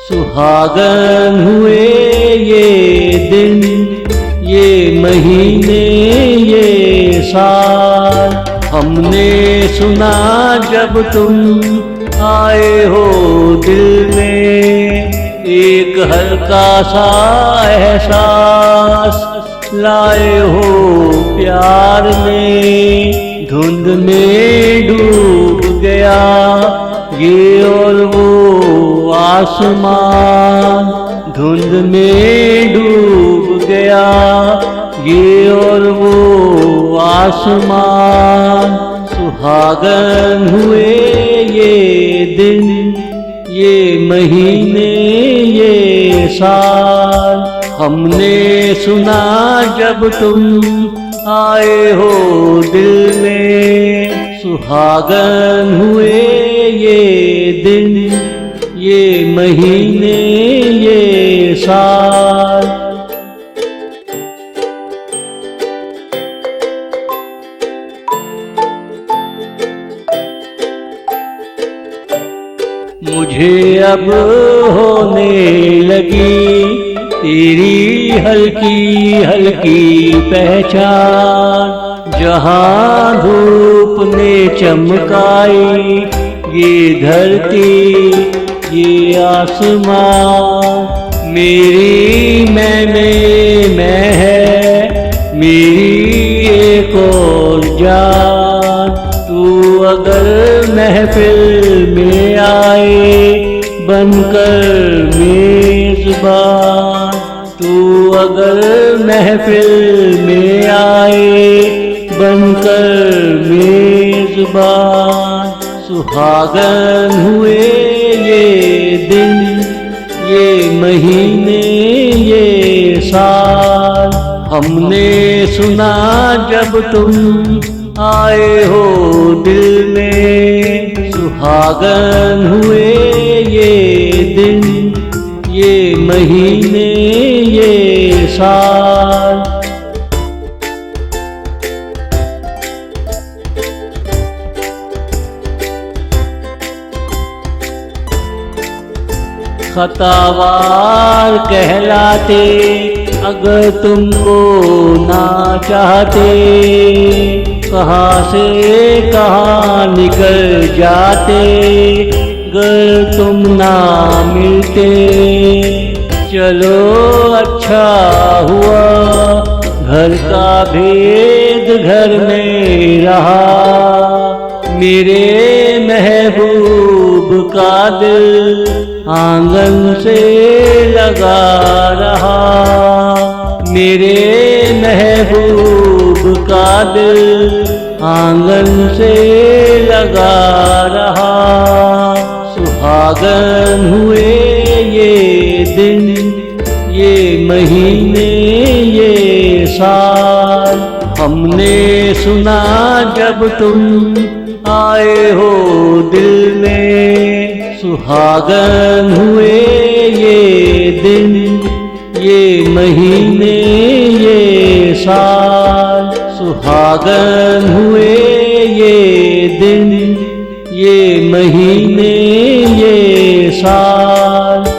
सुहागन हुए ये दिन, ये महीने, ये साल। हमने सुना जब तुम आए हो दिल में, एक हल्का सा एहसास लाए हो प्यार में। धुंध में डूब गया ये और वो आसमान, धुंध में डूब गया ये और वो आसमान। सुहागन हुए ये दिन, ये महीने, ये साल। हमने सुना जब तुम आए हो दिल में, सुहागन हुए ये दिन, ये महीने, ये साल। मुझे अब होने लगी तेरी हल्की हल्की पहचान। जहाँ धूप ने चमकाई ये धरती, ये आसमां। मेरी मैं है मेरी एक और जान। तू अगर महफिल में आए बनकर मेजबान, तू अगर महफिल में आए बनकर मेजबान। सुहागन हुए ये दिन, ये महीने, ये साल। हमने सुना जब तुम आए हो दिल में, सुहागन हुए ये दिन, ये महीने, ये साल। खतावार कहलाते अगर तुमको ना चाहते, कहाँ से कहाँ निकल जाते अगर तुम ना मिलते। चलो अच्छा हुआ घर का भेद घर में रहा। मेरे महबूब का दिल आंगन से लगा रहा। मेरे महबूब का दिल आंगन से लगा रहा। सुहागन हुए ये दिन, ये महीने, ये साल। हमने सुना जब तुम आए हो दिल में, सुहागन हुए ये दिन, ये महीने, ये साल। सुहागन हुए ये दिन, ये महीने, ये साल।